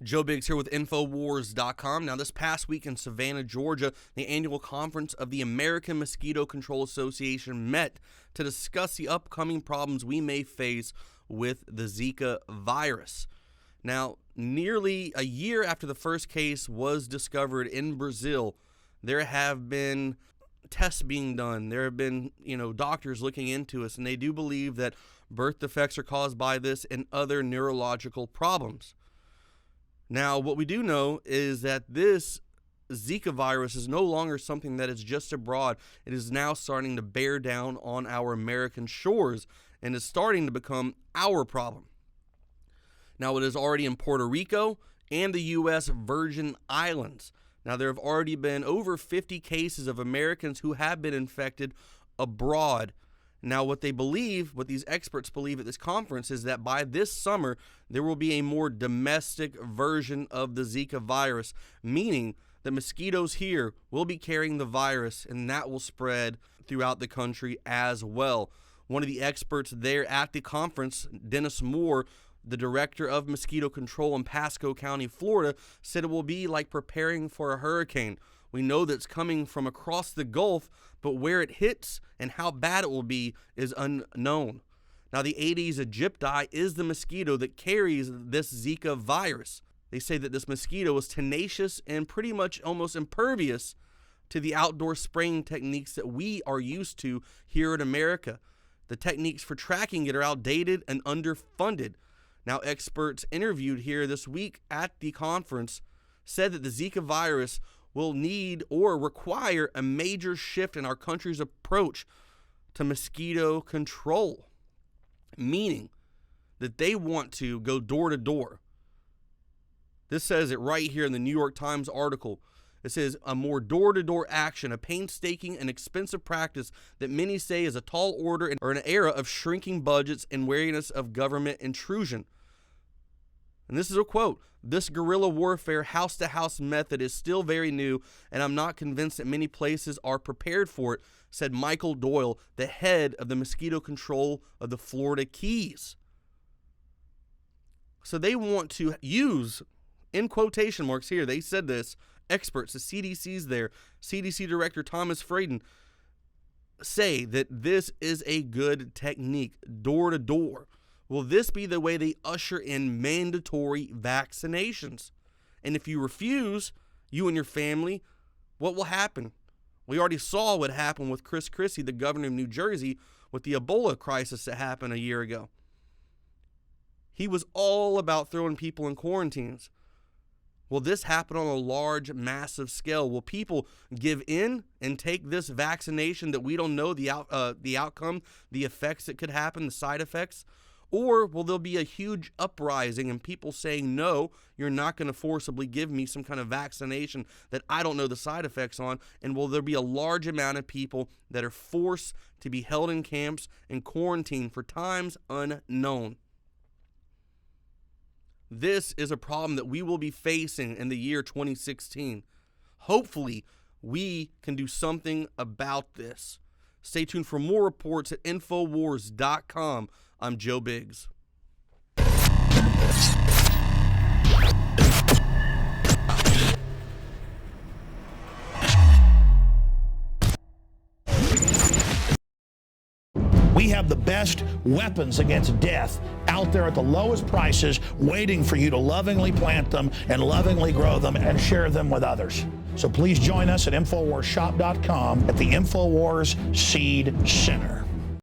Joe Biggs here with Infowars.com. Now, this past week in Savannah, Georgia, the annual conference of the American Mosquito Control Association met to discuss the upcoming problems we may face with the Zika virus. Now, nearly a year after the first case was discovered in Brazil, there have been tests being done. There have been, doctors looking into us, and they do believe that birth defects are caused by this and other neurological problems. Now, what we do know is that this Zika virus is no longer something that is just abroad. It is now starting to bear down on our American shores and is starting to become our problem. Now, it is already in Puerto Rico and the U.S. Virgin Islands. Now, there have already been over 50 cases of Americans who have been infected abroad. Now, what these experts believe at this conference is that by this summer, there will be a more domestic version of the Zika virus, meaning that mosquitoes here will be carrying the virus, and that will spread throughout the country as well. One of the experts there at the conference, Dennis Moore, the director of mosquito control in Pasco County, Florida, said it will be like preparing for a hurricane. We know that it's coming from across the Gulf, but where it hits and how bad it will be is unknown. Now, the Aedes aegypti is the mosquito that carries this Zika virus. They say that this mosquito is tenacious and pretty much almost impervious to the outdoor spraying techniques that we are used to here in America. The techniques for tracking it are outdated and underfunded. Now, experts interviewed here this week at the conference said that the Zika virus will need or require a major shift in our country's approach to mosquito control, meaning that they want to go door to door. This says it right here in the New York Times article. It says a more door-to-door action, a painstaking and expensive practice that many say is a tall order or an era of shrinking budgets and wariness of government intrusion. And this is a quote, "This guerrilla warfare house-to-house method is still very new, and I'm not convinced that many places are prepared for it," said Michael Doyle, the head of the mosquito control of the Florida Keys. So they want to use, in quotation marks here, they said this, experts, the CDC's there, CDC Director Thomas Fraden, say that this is a good technique, door to door. Will this be the way they usher in mandatory vaccinations? And if you refuse, you and your family, what will happen? We already saw what happened with Chris Christie, the governor of New Jersey, with the Ebola crisis that happened a year ago. He was all about throwing people in quarantines. Will this happen on a large, massive scale? Will people give in and take this vaccination that we don't know the outcome, the effects that could happen, the side effects? Or will there be a huge uprising and people saying, no, you're not going to forcibly give me some kind of vaccination that I don't know the side effects on? And will there be a large amount of people that are forced to be held in camps and quarantined for times unknown? This is a problem that we will be facing in the year 2016. Hopefully, we can do something about this. Stay tuned for more reports at Infowars.com. I'm Joe Biggs. We have the best weapons against death out there at the lowest prices, waiting for you to lovingly plant them and lovingly grow them and share them with others. So please join us at InfoWarsShop.com at the InfoWars Seed Center.